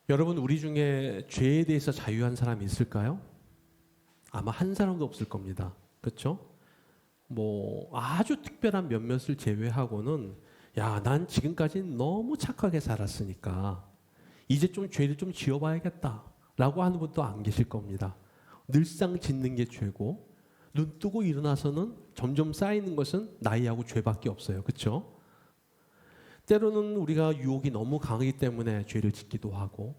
여러분, 우리 중에 죄에 대해서 자유한 사람이 있을까요? 아마 한 사람도 없을 겁니다. 그렇죠? 뭐 아주 특별한 몇몇을 제외하고는 난 지금까지 너무 착하게 살았으니까 이제 좀 죄를 좀 지어봐야겠다라고 하는 분도 안 계실 겁니다. 늘상 짓는 게 죄고 눈 뜨고 일어나서는 점점 쌓이는 것은 나이하고 죄밖에 없어요. 그렇죠? 때로는 우리가 유혹이 너무 강하기 때문에 죄를 짓기도 하고,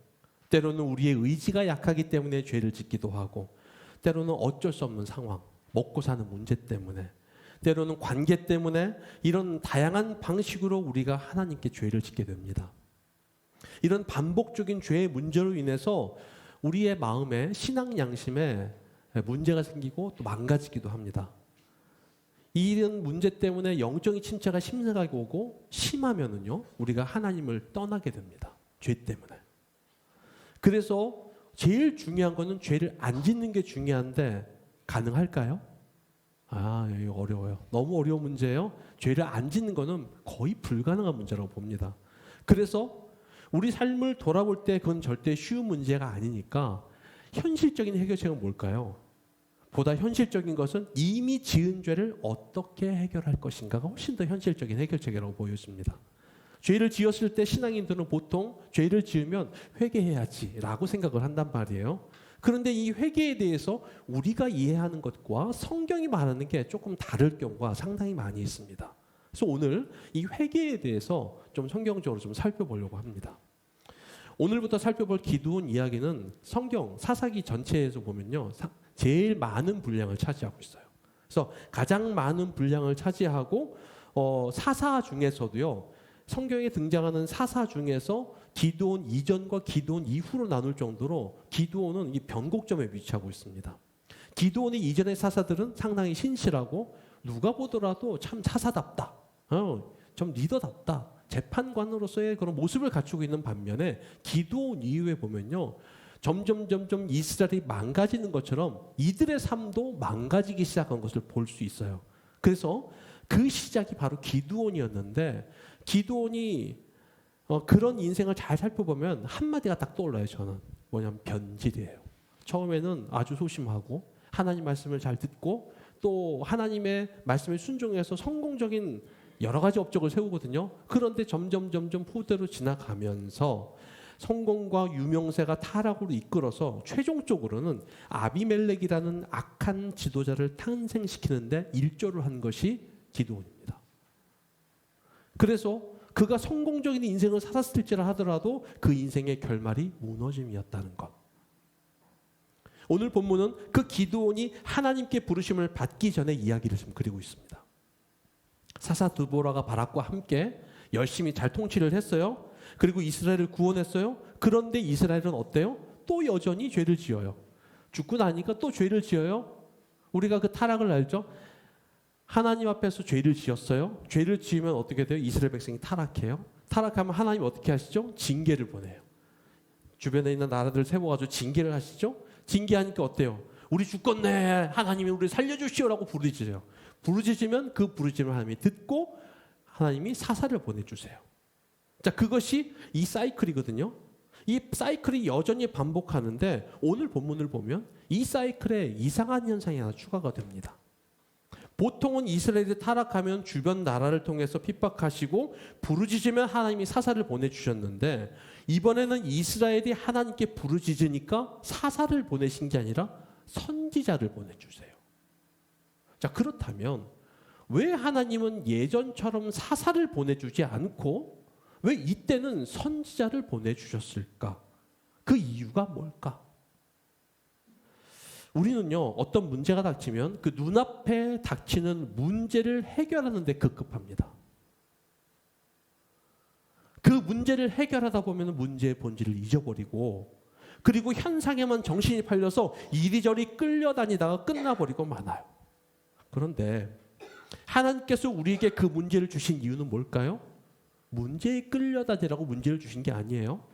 때로는 우리의 의지가 약하기 때문에 죄를 짓기도 하고, 때로는 어쩔 수 없는 상황, 먹고 사는 문제 때문에, 때로는 관계 때문에 이런 다양한 방식으로 우리가 하나님께 죄를 짓게 됩니다. 이런 반복적인 죄의 문제로 인해서 우리의 마음에 신앙 양심에 문제가 생기고 또 망가지기도 합니다. 이런 문제 때문에 영적인 침체가 심각하게 오고 심하면은요, 우리가 하나님을 떠나게 됩니다. 죄 때문에. 그래서 제일 중요한 거는 죄를 안 짓는 게 중요한데 가능할까요? 이거 어려워요. 너무 어려운 문제예요. 죄를 안 짓는 거는 거의 불가능한 문제라고 봅니다. 그래서 우리 삶을 돌아볼 때 그건 절대 쉬운 문제가 아니니까 현실적인 해결책은 뭘까요? 보다 현실적인 것은 이미 지은 죄를 어떻게 해결할 것인가가 훨씬 더 현실적인 해결책이라고 보여집니다. 죄를 지었을 때 신앙인들은 보통 죄를 지으면 회개해야지라고 생각을 한단 말이에요. 그런데 이 회개에 대해서 우리가 이해하는 것과 성경이 말하는 게 조금 다를 경우가 상당히 많이 있습니다. 그래서 오늘 이 회개에 대해서 좀 성경적으로 좀 살펴보려고 합니다. 오늘부터 살펴볼 기드온 이야기는 성경 사사기 전체에서 보면요, 제일 많은 분량을 차지하고 있어요. 그래서 가장 많은 분량을 차지하고 사사 중에서도요, 성경에 등장하는 사사 중에서 기드온 이전과 기드온 이후로 나눌 정도로 기드온은 이 변곡점에 위치하고 있습니다. 기드온의 이전의 사사들은 상당히 신실하고 누가 보더라도 참 사사답다, 좀 리더답다, 재판관으로서의 그런 모습을 갖추고 있는 반면에 기드온 이후에 보면요, 점점 이스라엘이 망가지는 것처럼 이들의 삶도 망가지기 시작한 것을 볼 수 있어요. 그래서 그 시작이 바로 기드온이었는데, 기드온이 그런 인생을 잘 살펴보면 한마디가 딱 떠올라요. 저는 뭐냐면 변질이에요. 처음에는 아주 소심하고 하나님 말씀을 잘 듣고 또 하나님의 말씀에 순종해서 성공적인 여러 가지 업적을 세우거든요. 그런데 점점 후대로 지나가면서 성공과 유명세가 타락으로 이끌어서 최종적으로는 아비멜렉이라는 악한 지도자를 탄생시키는데 일조를 한 것이 기드온입니다. 그래서 그가 성공적인 인생을 살았을지라 하더라도 그 인생의 결말이 무너짐이었다는 것. 오늘 본문은 그 기드온이 하나님께 부르심을 받기 전에 이야기를 좀 그리고 있습니다. 사사 드보라가 바락과 함께 열심히 잘 통치를 했어요. 그리고 이스라엘을 구원했어요. 그런데 이스라엘은 어때요? 또 여전히 죄를 지어요. 죽고 나니까 또 죄를 지어요. 우리가 그 타락을 알죠? 하나님 앞에서 죄를 지었어요. 죄를 지으면 어떻게 돼요? 이스라엘 백성이 타락해요. 타락하면 하나님 어떻게 하시죠? 징계를 보내요. 주변에 있는 나라들 세워가지고 징계를 하시죠. 징계하니까 어때요? 우리 죽겠네, 하나님이 우리 살려주시오라고 부르짖어요. 부르짖으면 그 부르짖음을 하나님이 듣고 하나님이 사사를 보내주세요. 자, 그것이 이 사이클이거든요. 이 사이클이 여전히 반복하는데 오늘 본문을 보면 이 사이클에 이상한 현상이 하나 추가가 됩니다. 보통은 이스라엘이 타락하면 주변 나라를 통해서 핍박하시고 부르짖으면 하나님이 사사를 보내주셨는데, 이번에는 이스라엘이 하나님께 부르짖으니까 사사를 보내신 게 아니라 선지자를 보내주세요. 자, 그렇다면 왜 하나님은 예전처럼 사사를 보내주지 않고 왜 이때는 선지자를 보내주셨을까? 그 이유가 뭘까? 우리는요, 어떤 문제가 닥치면 그 눈앞에 닥치는 문제를 해결하는 데 급급합니다. 그 문제를 해결하다 보면 문제의 본질을 잊어버리고, 그리고 현상에만 정신이 팔려서 이리저리 끌려다니다가 끝나버리고 많아요. 그런데 하나님께서 우리에게 그 문제를 주신 이유는 뭘까요? 문제에 끌려다니라고 문제를 주신 게 아니에요.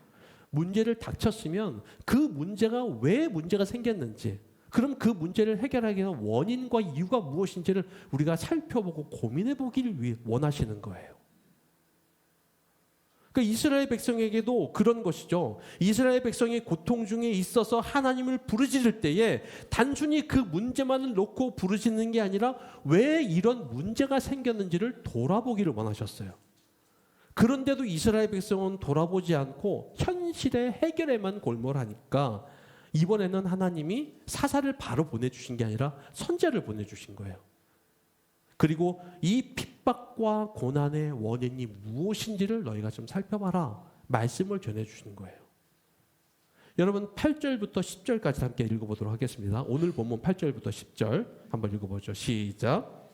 문제를 닥쳤으면 그 문제가 왜 문제가 생겼는지, 그럼 그 문제를 해결하기 위한 원인과 이유가 무엇인지를 우리가 살펴보고 고민해 보기를 원하시는 거예요. 그러니까 이스라엘 백성에게도 그런 것이죠. 이스라엘 백성이 고통 중에 있어서 하나님을 부르짖을 때에 단순히 그 문제만을 놓고 부르짖는 게 아니라 왜 이런 문제가 생겼는지를 돌아보기를 원하셨어요. 그런데도 이스라엘 백성은 돌아보지 않고 현실의 해결에만 골몰하니까 이번에는 하나님이 사사를 바로 보내주신 게 아니라 선지자를 보내주신 거예요. 그리고 이 핍박과 고난의 원인이 무엇인지를 너희가 좀 살펴봐라. 말씀을 전해주시는 거예요. 여러분 8절부터 10절까지 함께 읽어보도록 하겠습니다. 오늘 본문 8절부터 10절 한번 읽어보죠. 시작.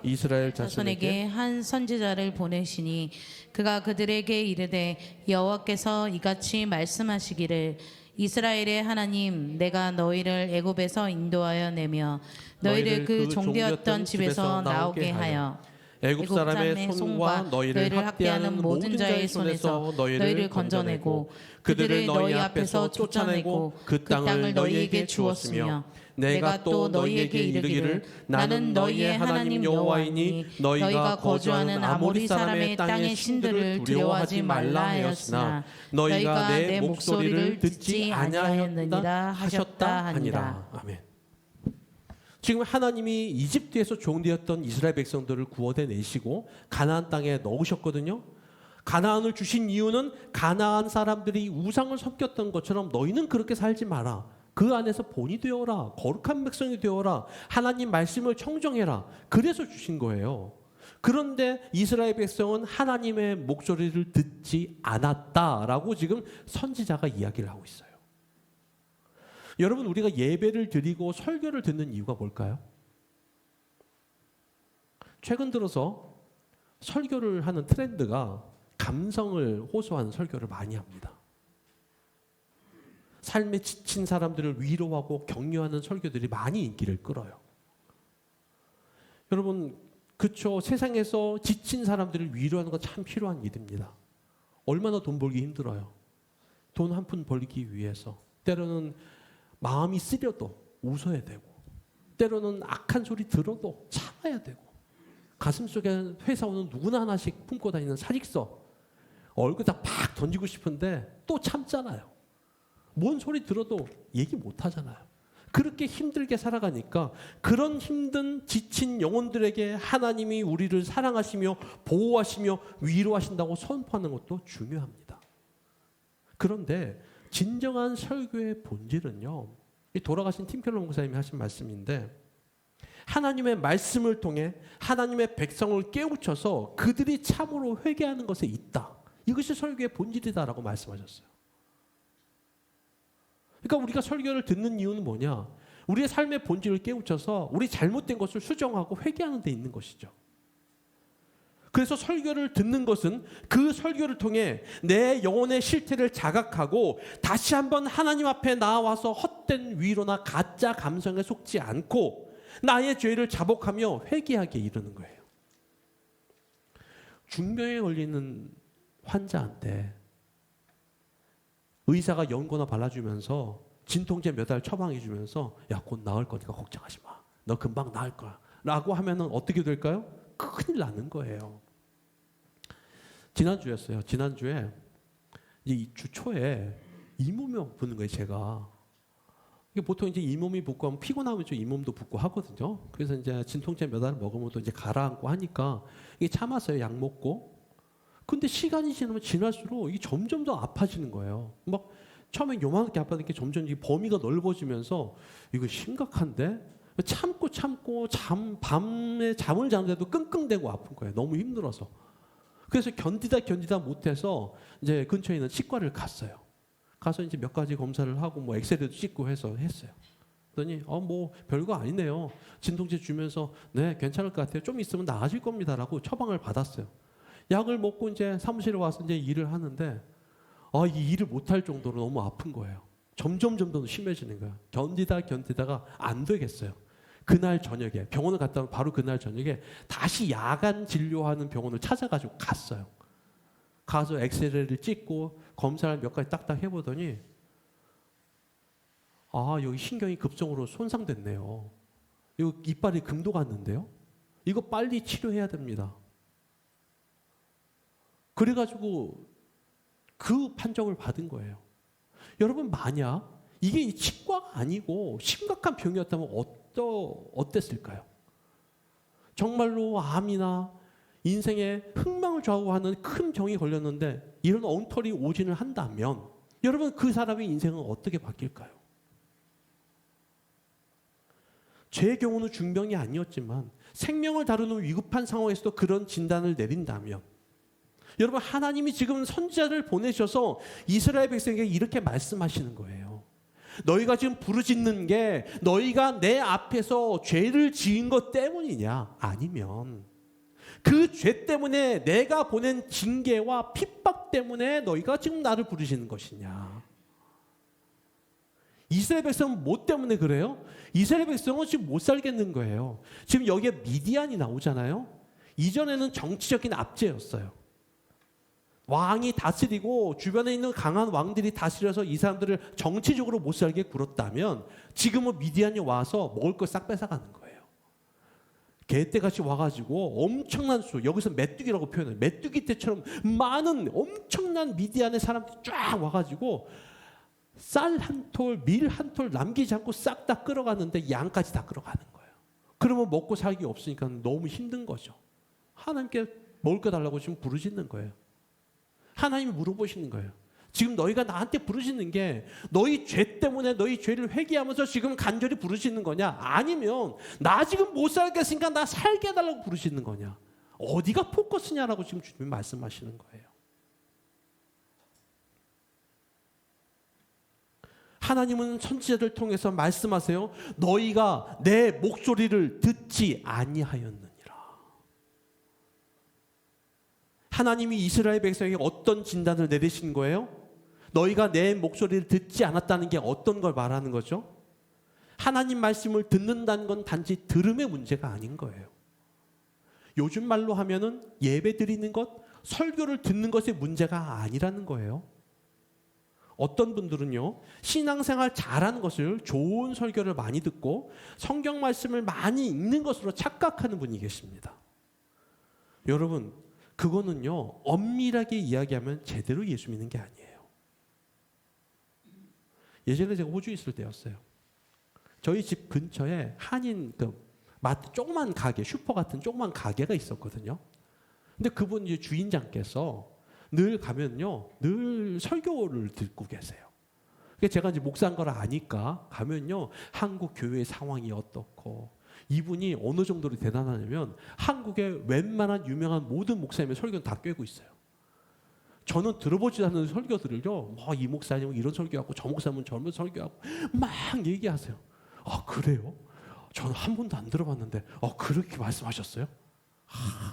이스라엘 자손에게 한 선지자를 보내시니 그가 그들에게 이르되 여호와께서 이같이 말씀하시기를 이스라엘의 하나님 내가 너희를 애굽에서 인도하여 내며 너희를 그 종되었던 집에서 나오게 하여 애굽 사람의 손과 너희를 학대하는 모든 자의 손에서 너희를 건져내고 그들을 너희 앞에서 쫓아내고 그 땅을 너희에게 주었으며 내가 또 너희에게 이르기를 나는 너희의 하나님 여호와이니 너희가 거주하는 아모리 사람의 땅의 신들을 두려워하지 말라 하였으나 너희가 내 목소리를 듣지 아니하였느니라 하셨다 하니라. 아멘. 지금 하나님이 이집트에서 종되었던 이스라엘 백성들을 구원해내시고 가나안 땅에 넣으셨거든요. 가나안을 주신 이유는 가나안 사람들이 우상을 섬겼던 것처럼 너희는 그렇게 살지 마라. 그 안에서 본이 되어라. 거룩한 백성이 되어라. 하나님 말씀을 청정해라. 그래서 주신 거예요. 그런데 이스라엘 백성은 하나님의 목소리를 듣지 않았다라고 지금 선지자가 이야기를 하고 있어요. 여러분 우리가 예배를 드리고 설교를 듣는 이유가 뭘까요? 최근 들어서 설교를 하는 트렌드가 감성을 호소하는 설교를 많이 합니다. 삶에 지친 사람들을 위로하고 격려하는 설교들이 많이 인기를 끌어요. 여러분 그렇죠. 세상에서 지친 사람들을 위로하는 건 참 필요한 일입니다. 얼마나 돈 벌기 힘들어요. 돈 한 푼 벌기 위해서 때로는 마음이 쓰려도 웃어야 되고 때로는 악한 소리 들어도 참아야 되고 가슴속에 회사원은 누구나 하나씩 품고 다니는 사직서 얼굴에다 팍 던지고 싶은데 또 참잖아요. 뭔 소리 들어도 얘기 못 하잖아요. 그렇게 힘들게 살아가니까 그런 힘든 지친 영혼들에게 하나님이 우리를 사랑하시며 보호하시며 위로하신다고 선포하는 것도 중요합니다. 그런데 진정한 설교의 본질은요. 이 돌아가신 팀켈러 목사님이 하신 말씀인데 하나님의 말씀을 통해 하나님의 백성을 깨우쳐서 그들이 참으로 회개하는 것에 있다. 이것이 설교의 본질이다라고 말씀하셨어요. 그러니까 우리가 설교를 듣는 이유는 뭐냐? 우리의 삶의 본질을 깨우쳐서 우리 잘못된 것을 수정하고 회개하는 데 있는 것이죠. 그래서 설교를 듣는 것은 그 설교를 통해 내 영혼의 실태를 자각하고 다시 한번 하나님 앞에 나와서 헛된 위로나 가짜 감성에 속지 않고 나의 죄를 자복하며 회개하게 이르는 거예요. 중병에 걸리는 환자한테 의사가 연고나 발라주면서 진통제 몇 알 처방해주면서 야, 곧 나을 거니까 걱정하지 마. 너 금방 나을 거야. 라고 하면 어떻게 될까요? 큰일 나는 거예요. 지난주였어요. 지난주에 이 주 초에 잇몸이 부는 거예요. 제가 이게 보통 이제 잇몸이 붓고 하면 피곤하면 좀 잇몸도 붓고 하거든요. 그래서 이제 진통제 몇 알 먹으면 또 이제 가라앉고 하니까 이게 참았어요. 약 먹고. 근데 시간이 지나면 지날수록 이게 점점 더 아파지는 거예요. 막 처음에 요만하게 아팠던 게 점점 이 범위가 넓어지면서 이거 심각한데 참고 밤에 잠을 자는데도 끙끙대고 아픈 거예요. 너무 힘들어서. 그래서 견디다 못해서 이제 근처에 있는 치과를 갔어요. 가서 이제 몇 가지 검사를 하고 뭐 엑스레이도 찍고 해서 했어요. 그랬더니 뭐 별거 아니네요. 진통제 주면서 네 괜찮을 것 같아요. 좀 있으면 나아질 겁니다라고 처방을 받았어요. 약을 먹고 이제 사무실에 와서 이제 일을 하는데 이 일을 못할 정도로 너무 아픈 거예요. 점점 더 심해지는 거예요. 견디다가 안 되겠어요. 그날 저녁에 병원을 갔다 오면 바로 그날 저녁에 다시 야간 진료하는 병원을 찾아가지고 갔어요. 가서 엑스레이를 찍고 검사를 몇 가지 딱딱 해보더니 여기 신경이 급성으로 손상됐네요. 이거 이빨이 금도 갔는데요. 이거 빨리 치료해야 됩니다. 그래가지고 그 판정을 받은 거예요. 여러분, 만약 이게 치과가 아니고 심각한 병이었다면 어땠을까요? 정말로 암이나 인생에 흥망을 좌우하는 큰 병이 걸렸는데 이런 엉터리 오진을 한다면 여러분, 그 사람의 인생은 어떻게 바뀔까요? 제 경우는 중병이 아니었지만 생명을 다루는 위급한 상황에서도 그런 진단을 내린다면 여러분, 하나님이 지금 선지자를 보내셔서 이스라엘 백성에게 이렇게 말씀하시는 거예요. 너희가 지금 부르짖는 게 너희가 내 앞에서 죄를 지은 것 때문이냐? 아니면 그 죄 때문에 내가 보낸 징계와 핍박 때문에 너희가 지금 나를 부르시는 것이냐? 이스라엘 백성은 뭐 때문에 그래요? 이스라엘 백성은 지금 못 살겠는 거예요. 지금 여기에 미디안이 나오잖아요. 이전에는 정치적인 압제였어요. 왕이 다스리고 주변에 있는 강한 왕들이 다스려서 이 사람들을 정치적으로 못 살게 굴었다면 지금은 미디안이 와서 먹을 걸 싹 뺏어가는 거예요. 개떼같이 와가지고 엄청난 수, 여기서 메뚜기라고 표현해요. 메뚜기 떼처럼 많은 엄청난 미디안의 사람들이 쫙 와가지고 쌀 한 톨, 밀 한 톨 남기지 않고 싹 다 끌어가는데 양까지 다 끌어가는 거예요. 그러면 먹고 살기 없으니까 너무 힘든 거죠. 하나님께 먹을 거 달라고 지금 부르짖는 거예요. 하나님이 물어보시는 거예요. 지금 너희가 나한테 부르짖는 게 너희 죄 때문에 너희 죄를 회개하면서 지금 간절히 부르짖는 거냐? 아니면 나 지금 못 살겠으니까 나 살게 해달라고 부르짖는 거냐? 어디가 포커스냐라고 지금 주님이 말씀하시는 거예요. 하나님은 선지자들 통해서 말씀하세요. 너희가 내 목소리를 듣지 아니하였느니라. 하나님이 이스라엘 백성에게 어떤 진단을 내리신 거예요? 너희가 내 목소리를 듣지 않았다는 게 어떤 걸 말하는 거죠? 하나님 말씀을 듣는다는 건 단지 들음의 문제가 아닌 거예요. 요즘 말로 하면은 예배 드리는 것, 설교를 듣는 것의 문제가 아니라는 거예요. 어떤 분들은요, 신앙생활 잘하는 것을 좋은 설교를 많이 듣고 성경 말씀을 많이 읽는 것으로 착각하는 분이 계십니다. 여러분, 그거는요, 엄밀하게 이야기하면 제대로 예수 믿는 게 아니에요. 예전에 제가 호주에 있을 때였어요. 저희 집 근처에 한인 마트 조그만 가게, 슈퍼 같은 조그만 가게가 있었거든요. 근데 그분 이제 주인장께서 늘 가면요, 늘 설교를 듣고 계세요. 그래서 제가 이제 목사인 걸 아니까 가면요, 한국 교회의 상황이 어떻고, 이분이 어느 정도로 대단하냐면 한국의 웬만한 유명한 모든 목사님의 설교는 다 꿰고 있어요. 저는 들어보지 않는 설교들을요, 이 목사님은 이런 설교하고 저 목사님은 저런 설교하고 막 얘기하세요. 아, 그래요? 저는 한 번도 안 들어봤는데 그렇게 말씀하셨어요?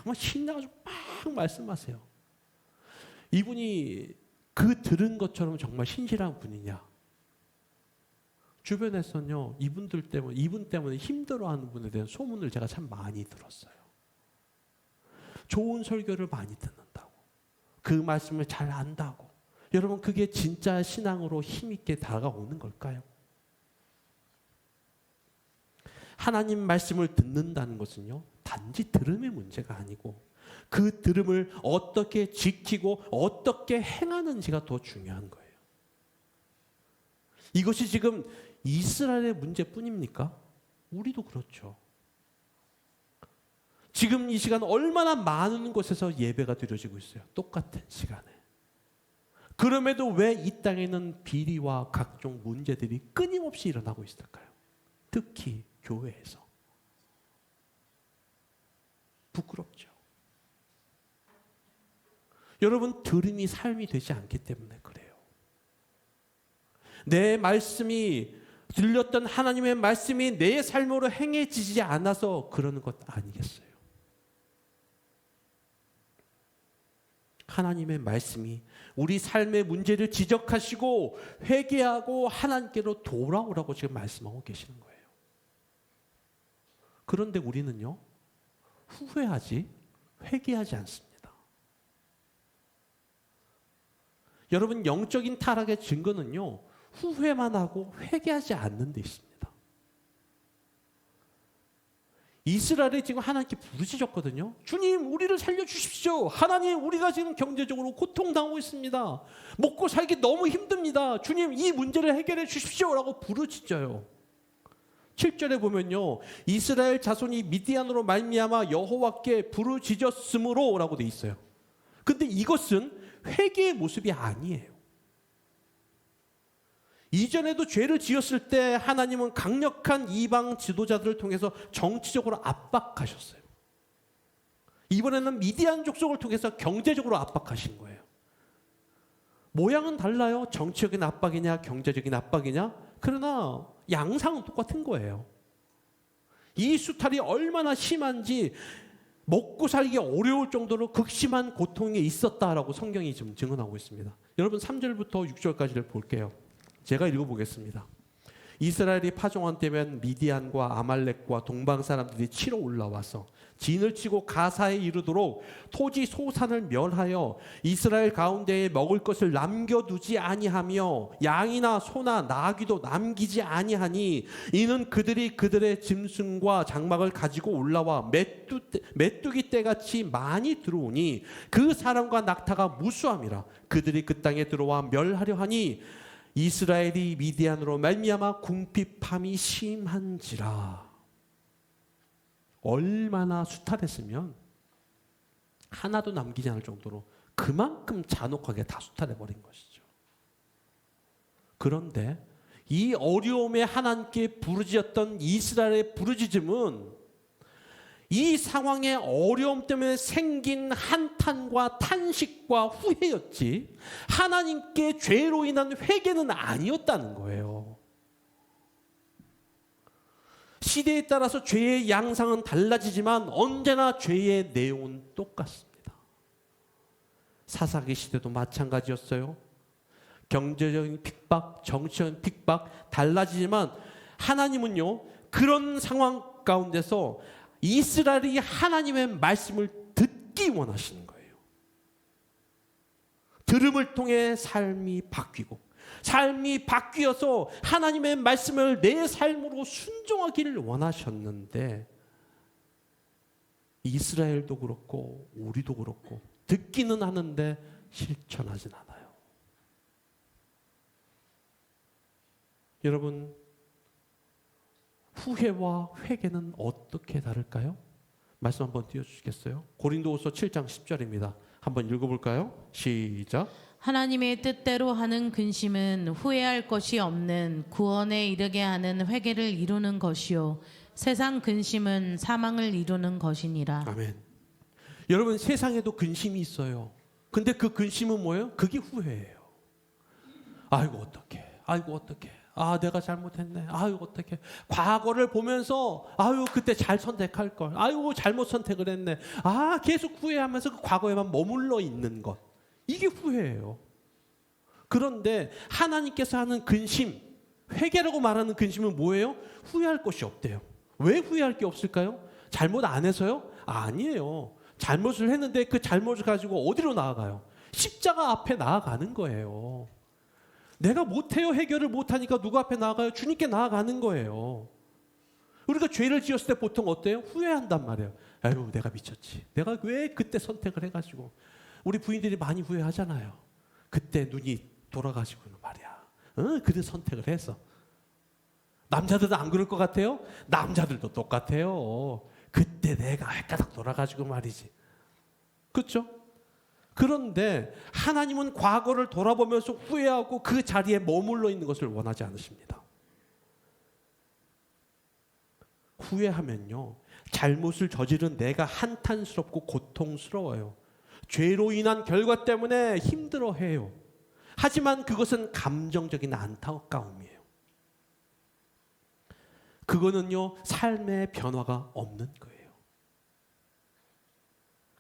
막 신나가지고 막 말씀하세요. 이분이 그 들은 것처럼 정말 신실한 분이냐? 주변에서는요, 이분 때문에 힘들어하는 분에 대한 소문을 제가 참 많이 들었어요. 좋은 설교를 많이 듣는다고, 그 말씀을 잘 안다고. 여러분, 그게 진짜 신앙으로 힘있게 다가오는 걸까요? 하나님 말씀을 듣는다는 것은요, 단지 들음의 문제가 아니고 그 들음을 어떻게 지키고 어떻게 행하는지가 더 중요한 거예요. 이것이 지금 이스라엘의 문제뿐입니까? 우리도 그렇죠. 지금 이 시간 얼마나 많은 곳에서 예배가 드려지고 있어요. 똑같은 시간에. 그럼에도 왜 이 땅에는 비리와 각종 문제들이 끊임없이 일어나고 있을까요? 특히 교회에서. 부끄럽죠. 여러분, 들음이 삶이 되지 않기 때문에 그래요. 내 말씀이, 들렸던 하나님의 말씀이 내 삶으로 행해지지 않아서 그러는 것 아니겠어요? 하나님의 말씀이 우리 삶의 문제를 지적하시고 회개하고 하나님께로 돌아오라고 지금 말씀하고 계시는 거예요. 그런데 우리는요, 회개하지 않습니다. 여러분, 영적인 타락의 증거는요, 후회만 하고 회개하지 않는 데 있습니다. 이스라엘이 지금 하나님께 부르짖었거든요. 주님, 우리를 살려주십시오. 하나님, 우리가 지금 경제적으로 고통당하고 있습니다. 먹고 살기 너무 힘듭니다. 주님, 이 문제를 해결해 주십시오. 라고 부르짖어요. 7절에 보면요, 이스라엘 자손이 미디안으로 말미암아 여호와께 부르짖었으므로 라고 돼 있어요. 근데 이것은 회개의 모습이 아니에요. 이전에도 죄를 지었을 때 하나님은 강력한 이방 지도자들을 통해서 정치적으로 압박하셨어요. 이번에는 미디안 족속을 통해서 경제적으로 압박하신 거예요. 모양은 달라요. 정치적인 압박이냐 경제적인 압박이냐. 그러나 양상은 똑같은 거예요. 이 수탈이 얼마나 심한지 먹고 살기 어려울 정도로 극심한 고통이 있었다라고 성경이 지금 증언하고 있습니다. 여러분 3절부터 6절까지를 볼게요. 제가 읽어보겠습니다. 이스라엘이 파종한 때면 미디안과 아말렉과 동방 사람들이 치러 올라와서 진을 치고 가사에 이르도록 토지 소산을 멸하여 이스라엘 가운데에 먹을 것을 남겨두지 아니하며 양이나 소나 나귀도 남기지 아니하니 이는 그들이 그들의 짐승과 장막을 가지고 올라와 메뚜기 떼같이 많이 들어오니 그 사람과 낙타가 무수함이라. 그들이 그 땅에 들어와 멸하려 하니 이스라엘이 미디안으로 말미암아 궁핍함이 심한지라. 얼마나 수탈했으면 하나도 남기지 않을 정도로 그만큼 잔혹하게 다 수탈해버린 것이죠. 그런데 이 어려움에 하나님께 부르짖었던 이스라엘의 부르짖음은 이 상황의 어려움 때문에 생긴 한탄과 탄식과 후회였지 하나님께 죄로 인한 회개는 아니었다는 거예요. 시대에 따라서 죄의 양상은 달라지지만 언제나 죄의 내용은 똑같습니다. 사사기 시대도 마찬가지였어요. 경제적인 핍박, 정치적인 핍박 달라지지만 하나님은요, 그런 상황 가운데서 이스라엘이 하나님의 말씀을 듣기 원하시는 거예요. 들음을 통해 삶이 바뀌고 삶이 바뀌어서 하나님의 말씀을 내 삶으로 순종하기를 원하셨는데 이스라엘도 그렇고 우리도 그렇고 듣기는 하는데 실천하진 않아요. 여러분, 후회와 회개는 어떻게 다를까요? 말씀 한번 띄워주시겠어요? 고린도후서 7장 10절입니다. 한번 읽어볼까요? 시작. 하나님의 뜻대로 하는 근심은 후회할 것이 없는 구원에 이르게 하는 회개를 이루는 것이요 세상 근심은 사망을 이루는 것이니라. 아멘. 여러분, 세상에도 근심이 있어요. 근데 그 근심은 뭐예요? 그게 후회예요. 아이고 어떡해, 아이고 어떡해, 아 내가 잘못했네, 아이고 어떡해, 과거를 보면서 아유 그때 잘 선택할 걸, 아이고 잘못 선택을 했네, 아 계속 후회하면서 그 과거에만 머물러 있는 것, 이게 후회예요. 그런데 하나님께서 하는 근심, 회개라고 말하는 근심은 뭐예요? 후회할 것이 없대요. 왜 후회할 게 없을까요? 잘못 안 해서요? 아니에요. 잘못을 했는데 그 잘못을 가지고 어디로 나아가요? 십자가 앞에 나아가는 거예요. 내가 못해요, 해결을 못하니까 누구 앞에 나아가요? 주님께 나아가는 거예요. 우리가 죄를 지었을 때 보통 어때요? 후회한단 말이에요. 아유 내가 미쳤지, 내가 왜 그때 선택을 해가지고. 우리 부인들이 많이 후회하잖아요. 그때 눈이 돌아가시고는 말이야, 그때 선택을 해서. 남자들도 안 그럴 것 같아요? 남자들도 똑같아요. 그때 내가 헷가닥 돌아가지고 말이지. 그렇죠? 그런데 하나님은 과거를 돌아보면서 후회하고 그 자리에 머물러 있는 것을 원하지 않으십니다. 후회하면요, 잘못을 저지른 내가 한탄스럽고 고통스러워요. 죄로 인한 결과 때문에 힘들어해요. 하지만 그것은 감정적인 안타까움이에요. 그거는요, 삶의 변화가 없는 거예요.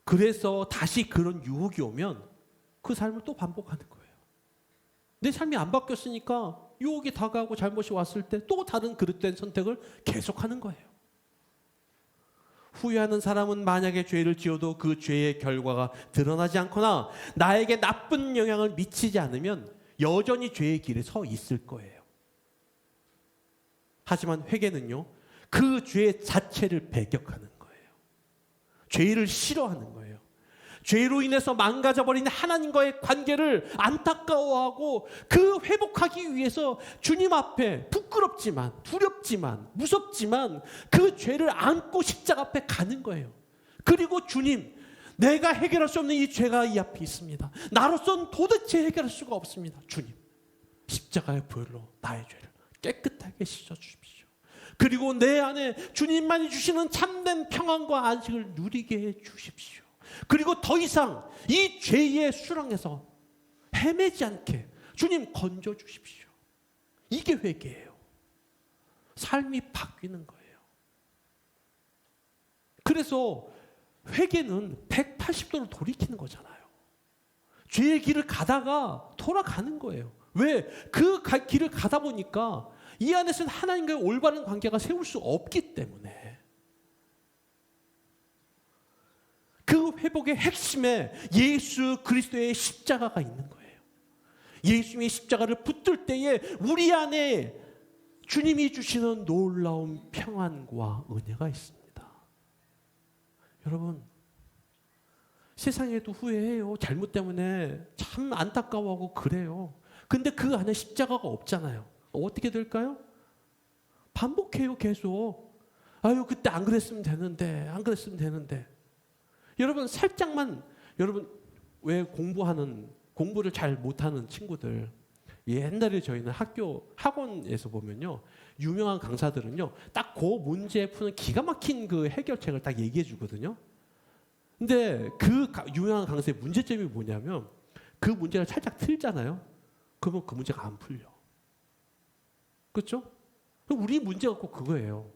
그래서 다시 그런 유혹이 오면 그 삶을 또 반복하는 거예요. 내 삶이 안 바뀌었으니까 유혹이 다가오고 잘못이 왔을 때 또 다른 그릇된 선택을 계속하는 거예요. 후회하는 사람은 만약에 죄를 지어도 그 죄의 결과가 드러나지 않거나 나에게 나쁜 영향을 미치지 않으면 여전히 죄의 길에 서 있을 거예요. 하지만 회개는요, 그 죄 자체를 배격하는 거예요. 죄를 싫어하는 거예요. 죄로 인해서 망가져버린 하나님과의 관계를 안타까워하고 그 회복하기 위해서 주님 앞에 부끄럽지만 두렵지만 무섭지만 그 죄를 안고 십자가 앞에 가는 거예요. 그리고 주님, 내가 해결할 수 없는 이 죄가 이 앞에 있습니다. 나로서는 도대체 해결할 수가 없습니다. 주님, 십자가의 보혈로 나의 죄를 깨끗하게 씻어주십시오. 그리고 내 안에 주님만이 주시는 참된 평안과 안식을 누리게 해주십시오. 그리고 더 이상 이 죄의 수렁에서 헤매지 않게 주님 건져주십시오. 이게 회개예요. 삶이 바뀌는 거예요. 그래서 회개는 180도로 돌이키는 거잖아요. 죄의 길을 가다가 돌아가는 거예요. 왜? 그 길을 가다 보니까 이 안에서는 하나님과의 올바른 관계가 세울 수 없기 때문에. 그 회복의 핵심에 예수 그리스도의 십자가가 있는 거예요. 예수님의 십자가를 붙들 때에 우리 안에 주님이 주시는 놀라운 평안과 은혜가 있습니다. 여러분, 세상에도 후회해요. 잘못 때문에 참 안타까워하고 그래요. 근데 그 안에 십자가가 없잖아요. 어떻게 될까요? 반복해요, 계속. 아유, 그때 안 그랬으면 되는데, 안 그랬으면 되는데. 여러분, 살짝만, 여러분, 왜 공부를 잘 못하는 친구들, 옛날에 저희는 학원에서 보면요, 유명한 강사들은요, 딱 그 문제 푸는 기가 막힌 그 해결책을 딱 얘기해 주거든요. 근데 그 유명한 강사의 문제점이 뭐냐면, 그 문제를 살짝 틀잖아요. 그러면 그 문제가 안 풀려. 그렇죠? 우리 문제가 꼭 그거예요.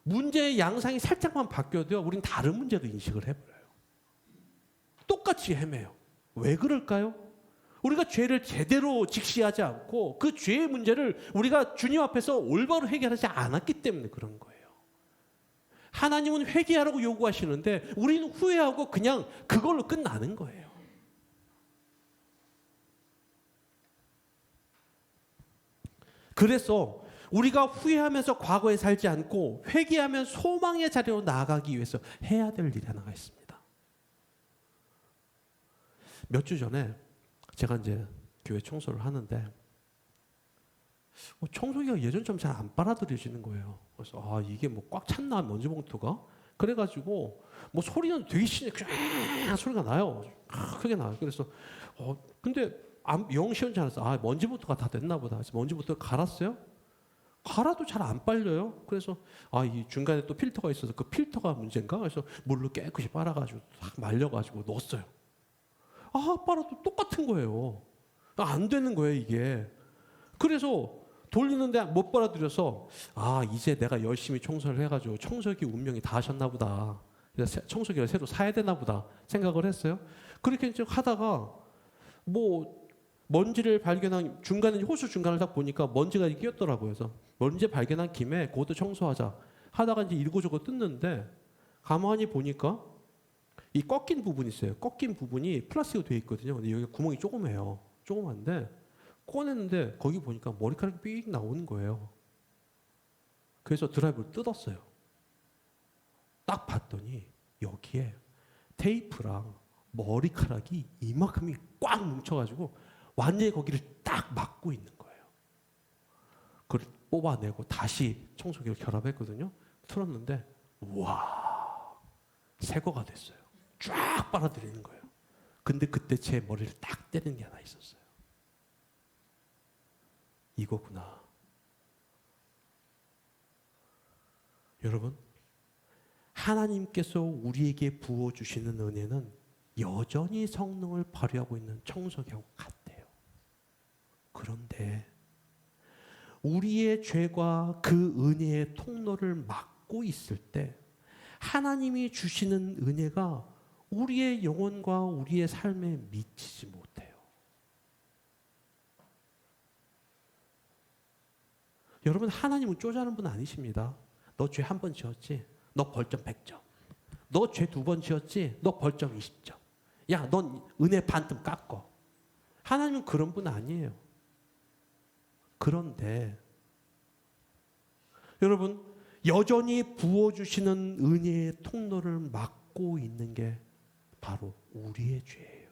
문제의 양상이 살짝만 바뀌어도요, 우린 다른 문제로 인식을 해버려요. 똑같이 헤매요. 왜 그럴까요? 우리가 죄를 제대로 직시하지 않고 그 죄의 문제를 우리가 주님 앞에서 올바로 해결하지 않았기 때문에 그런 거예요. 하나님은 회개하라고 요구하시는데 우리는 후회하고 그냥 그걸로 끝나는 거예요. 그래서 우리가 후회하면서 과거에 살지 않고 회개하면 소망의 자리로 나아가기 위해서 해야 될 일이 하나가 있습니다. 몇 주 전에 제가 이제 교회 청소를 하는데 청소기가 예전처럼 잘 안 빨아들여지는 거예요. 그래서 이게 뭐 꽉 찼나 먼지 봉투가? 그래가지고 뭐 소리는 되게 소리가 나요. 크게 나요. 그래서 근데 영 시원치 않았어. 먼지 봉투가 다 됐나 보다. 그래서 먼지 봉투를 갈았어요. 갈아도 잘 안 빨려요. 그래서 이 중간에 또 필터가 있어서 그 필터가 문제인가? 그래서 물로 깨끗이 빨아가지고 딱 말려가지고 넣었어요. 빨아도 똑같은 거예요. 안 되는 거예요, 이게. 그래서 돌리는데 못 빨아들여서 이제 내가 열심히 청소를 해가지고 청소기 운명이 다 하셨나 보다. 그래서 청소기를 새로 사야 되나 보다 생각을 했어요. 그렇게 이제 하다가 뭐 먼지를 발견한 중간에 호수 중간을 딱 보니까 먼지가 끼었더라고요. 그래서 먼지 발견한 김에 그것도 청소하자 하다가 이제 이러고저러고 뜯는데 가만히 보니까 이 꺾인 부분이 있어요. 꺾인 부분이 플라스틱으로 되어 있거든요. 근데 여기 구멍이 조그매요. 조그만데 꺼냈는데 거기 보니까 머리카락이 삑 나오는 거예요. 그래서 드라이브를 뜯었어요. 딱 봤더니 여기에 테이프랑 머리카락이 이만큼이 꽉 뭉쳐가지고 완전히 거기를 딱 막고 있는 거예요. 그걸 뽑아내고 다시 청소기를 결합했거든요. 틀었는데 우와, 새 거가 됐어요. 쫙 빨아들이는 거예요. 근데 그때 제 머리를 딱 때리는 게 하나 있었어요. 이거구나. 여러분, 하나님께서 우리에게 부어주시는 은혜는 여전히 성능을 발휘하고 있는 청소기하고 같대요. 그런데 우리의 죄가 그 은혜의 통로를 막고 있을 때 하나님이 주시는 은혜가 우리의 영혼과 우리의 삶에 미치지 못해요. 여러분, 하나님은 쪼잔한 분 아니십니다. 너 죄 한 번 지었지? 너 벌점 100점. 너 죄 2번 지었지? 너 벌점 20점. 야, 넌 은혜 반쯤 깎어. 하나님은 그런 분 아니에요. 그런데 여러분, 여전히 부어주시는 은혜의 통로를 막고 있는 게 바로 우리의 죄예요.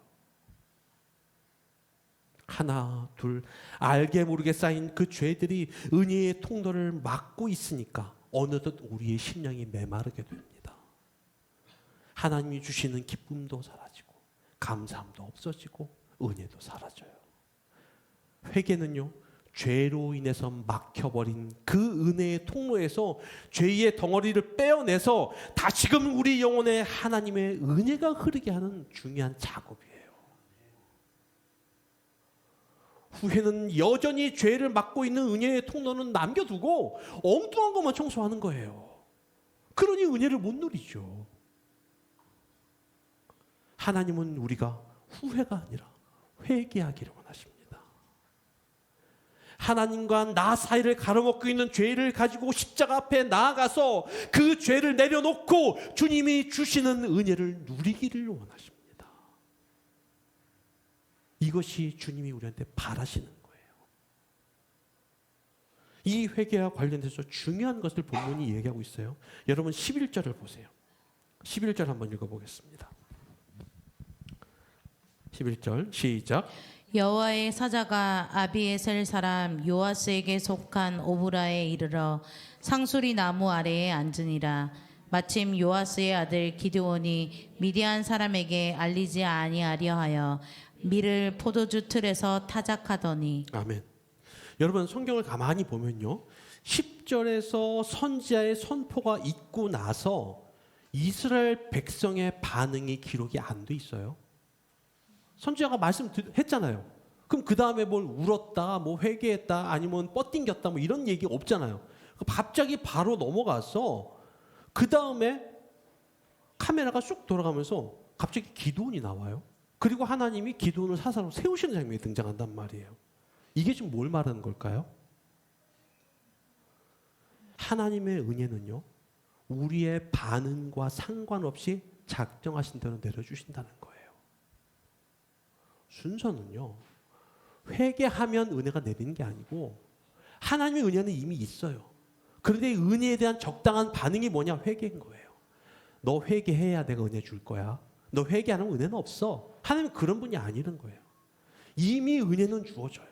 하나, 둘, 알게 모르게 쌓인 그 죄들이 은혜의 통로를 막고 있으니까 어느덧 우리의 심령이 메마르게 됩니다. 하나님이 주시는 기쁨도 사라지고 감사함도 없어지고 은혜도 사라져요. 회개는요, 죄로 인해서 막혀버린 그 은혜의 통로에서 죄의 덩어리를 빼어내서 다시금 우리 영혼에 하나님의 은혜가 흐르게 하는 중요한 작업이에요. 후회는 여전히 죄를 막고 있는 은혜의 통로는 남겨두고 엉뚱한 것만 청소하는 거예요. 그러니 은혜를 못 누리죠. 하나님은 우리가 후회가 아니라 회개하기를 원하십니다. 하나님과 나 사이를 가로막고 있는 죄를 가지고 십자가 앞에 나아가서 그 죄를 내려놓고 주님이 주시는 은혜를 누리기를 원하십니다. 이것이 주님이 우리한테 바라시는 거예요. 이 회개와 관련돼서 중요한 것을 본문이 얘기하고 있어요. 여러분 11절을 보세요. 11절 한번 읽어보겠습니다. 11절 시작. 여호와의 사자가 아비에셀 사람 요아스에게 속한 오브라에 이르러 상수리 나무 아래에 앉으니라. 마침 요아스의 아들 기드온이 미디안 사람에게 알리지 아니하려 하여 밀을 포도주 틀에서 타작하더니. 아멘. 여러분 성경을 가만히 보면요, 10절에서 선지자의 선포가 있고 나서 이스라엘 백성의 반응이 기록이 안 돼 있어요. 선지자가 말씀했잖아요. 그럼 그 다음에 뭘 울었다, 뭐 회개했다, 아니면 뻗띵겼다, 뭐 이런 얘기 없잖아요. 갑자기 바로 넘어가서 그 다음에 카메라가 쑥 돌아가면서 갑자기 기드온이 나와요. 그리고 하나님이 기드온을 사사로 세우시는 장면이 등장한단 말이에요. 이게 지금 뭘 말하는 걸까요? 하나님의 은혜는요, 우리의 반응과 상관없이 작정하신 대로 내려주신다는 거예요. 순서는요, 회개하면 은혜가 내리는 게 아니고 하나님의 은혜는 이미 있어요. 그런데 은혜에 대한 적당한 반응이 뭐냐? 회개인 거예요. 너 회개해야 내가 은혜 줄 거야. 너 회개 안 하면 은혜는 없어. 하나님은 그런 분이 아니는 거예요. 이미 은혜는 주어져요.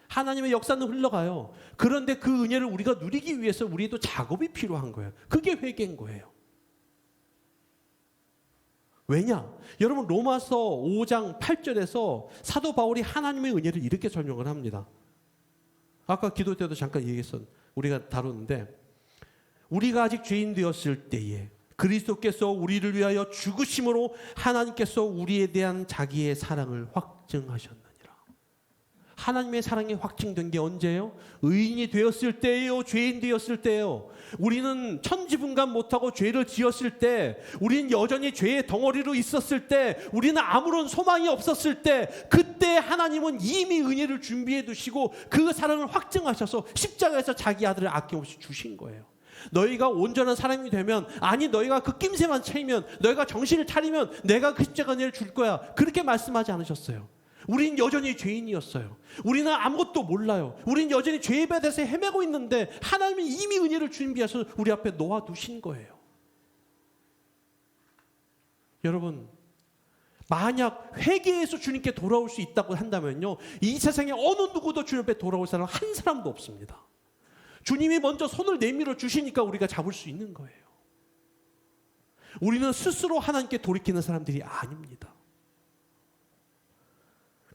하나님의 역사는 흘러가요. 그런데 그 은혜를 우리가 누리기 위해서 우리도 작업이 필요한 거예요. 그게 회개인 거예요. 왜냐? 여러분 로마서 5장 8절에서 사도 바울이 하나님의 은혜를 이렇게 설명을 합니다. 아까 기도 때도 잠깐 얘기했었, 우리가 다루는데, 우리가 아직 죄인 되었을 때에 그리스도께서 우리를 위하여 죽으심으로 하나님께서 우리에 대한 자기의 사랑을 확증하셨느니라. 하나님의 사랑이 확증된 게 언제예요? 의인이 되었을 때예요? 죄인 되었을 때예요? 우리는 천지분간 못하고 죄를 지었을 때, 우리는 여전히 죄의 덩어리로 있었을 때, 우리는 아무런 소망이 없었을 때, 그때 하나님은 이미 은혜를 준비해 두시고 그 사랑을 확증하셔서 십자가에서 자기 아들을 아낌없이 주신 거예요. 너희가 온전한 사람이 되면, 아니 너희가 그 낌새만 차리면, 너희가 정신을 차리면 내가 그 십자가 은혜를 줄 거야. 그렇게 말씀하지 않으셨어요. 우린 여전히 죄인이었어요. 우리는 아무것도 몰라요. 우린 여전히 죄에 대해서 헤매고 있는데 하나님이 이미 은혜를 준비해서 우리 앞에 놓아두신 거예요. 여러분, 만약 회개해서 주님께 돌아올 수 있다고 한다면요, 이 세상에 어느 누구도 주님 앞에 돌아올 사람 한 사람도 없습니다. 주님이 먼저 손을 내밀어 주시니까 우리가 잡을 수 있는 거예요. 우리는 스스로 하나님께 돌이키는 사람들이 아닙니다.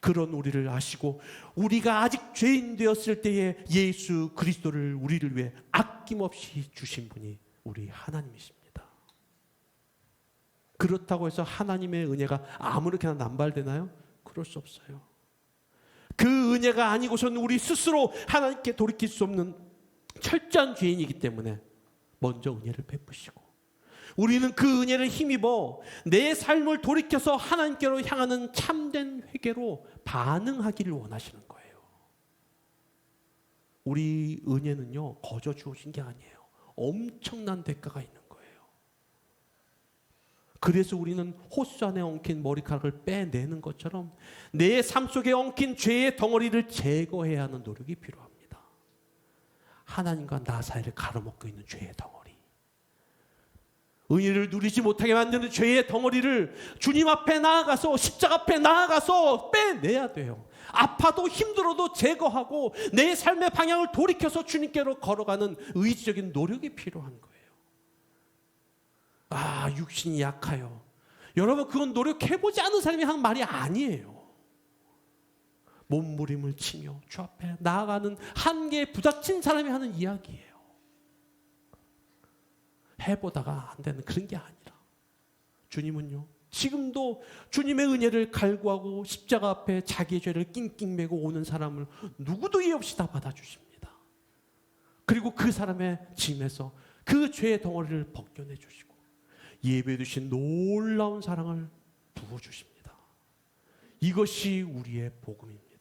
그런 우리를 아시고 우리가 아직 죄인 되었을 때에 예수 그리스도를 우리를 위해 아낌없이 주신 분이 우리 하나님이십니다. 그렇다고 해서 하나님의 은혜가 아무렇게나 남발되나요? 그럴 수 없어요. 그 은혜가 아니고서는 우리 스스로 하나님께 돌이킬 수 없는 철저한 죄인이기 때문에 먼저 은혜를 베푸시고, 우리는 그 은혜를 힘입어 내 삶을 돌이켜서 하나님께로 향하는 참된 회개로 반응하기를 원하시는 거예요. 우리 은혜는요, 거저 주어진 게 아니에요. 엄청난 대가가 있는 거예요. 그래서 우리는 호수 안에 엉킨 머리카락을 빼내는 것처럼 내 삶 속에 엉킨 죄의 덩어리를 제거해야 하는 노력이 필요합니다. 하나님과 나 사이를 가로막고 있는 죄의 덩어리, 은혜를 누리지 못하게 만드는 죄의 덩어리를 주님 앞에 나아가서 십자가 앞에 나아가서 빼내야 돼요. 아파도 힘들어도 제거하고 내 삶의 방향을 돌이켜서 주님께로 걸어가는 의지적인 노력이 필요한 거예요. 아, 육신이 약하여. 여러분, 그건 노력해보지 않은 사람이 하는 말이 아니에요. 몸부림을 치며 주 앞에 나아가는 한계에 부닥친 사람이 하는 이야기예요. 해보다가 안 되는 그런 게 아니라 주님은요, 지금도 주님의 은혜를 갈구하고 십자가 앞에 자기의 죄를 낑낑 메고 오는 사람을 누구도 이해 없이 다 받아주십니다. 그리고 그 사람의 짐에서 그 죄의 덩어리를 벗겨내 주시고 예배해 주신 놀라운 사랑을 부어주십니다. 이것이 우리의 복음입니다.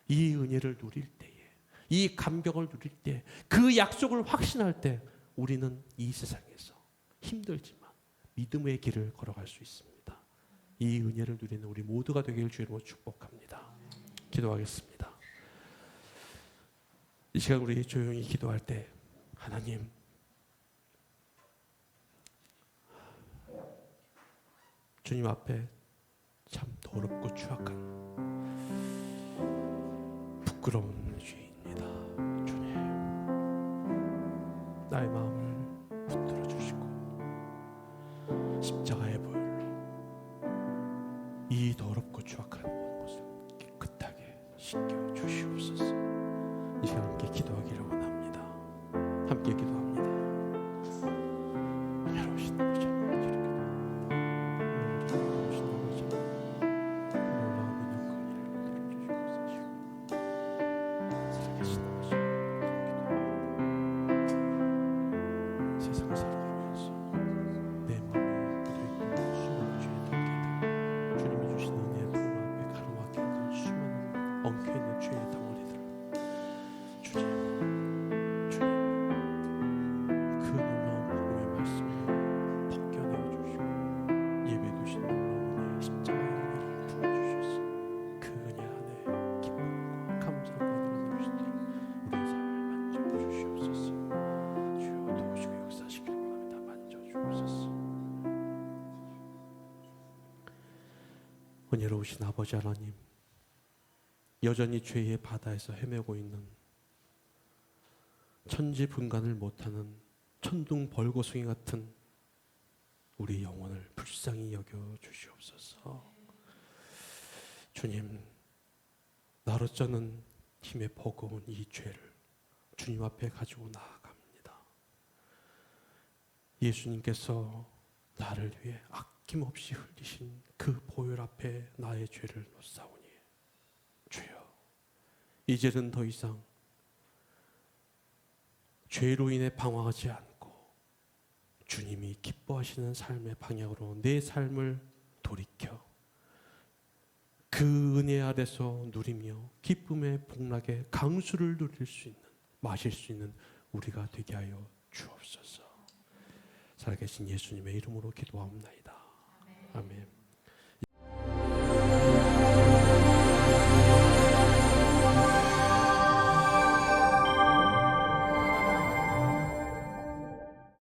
이 은혜를 누릴 때에, 이 감격을 누릴 때, 그 약속을 확신할 때 우리는 이 세상에서 힘들지만 믿음의 길을 걸어갈 수 있습니다. 이 은혜를 누리는 우리 모두가 되길 주님으로 축복합니다. 기도하겠습니다. 이 시간 우리 조용히 기도할 때 하나님, 주님 앞에 참 더럽고 추악한 부끄러운 죄입니다. 주님, 나의 마음을 붙들어 주시고 십자가의 보혈로 이 더럽고 추악한 모든 것을 깨끗하게 씻겨 주시옵소서. 이 시간 함께 기도하기를 원합니다. 함께 기도합니다. 여러분 아버지, 세상을 살아가면서 내 마음이 묻어있고 수많은 죄에 덮게 되고 주님이 주신 은혜의 품 앞에 가로막혀 있는 수많은 엉켜있는 죄의 덩어리들, 주님 그 놀라운 복음의 말씀을 벗겨내어 주시고 예배 주신 놀라운 은혜의 십자가의 은혜를 부어주셔서 그 은혜 안에 기쁨과 감사가 누리는 주시도록 우리의 삶을 만져주시옵소서. 주여 도우시고 역사하시길 바랍니다. 만져주옵소서. 은혜로우신 아버지 하나님, 여전히 죄의 바다에서 헤매고 있는 천지분간을 못하는 천둥벌거숭이 같은 우리 영혼을 불쌍히 여겨 주시옵소서. 주님, 나로쩌는 힘에 버거운 이 죄를 주님 앞에 가지고 나아갑니다. 예수님께서 나를 위해 아낌없이 흘리신 그 보혈 앞에 나의 죄를 놓사오니 주여, 이제는 더 이상 죄로 인해 방황하지 않고 주님이 기뻐하시는 삶의 방향으로 내 삶을 돌이켜 그 은혜 아래서 누리며 기쁨의 복락의 강수를 누릴 수 있는, 마실 수 있는 우리가 되게 하여 주옵소서. 살아계신 예수님의 이름으로 기도하옵나이다. 아멘.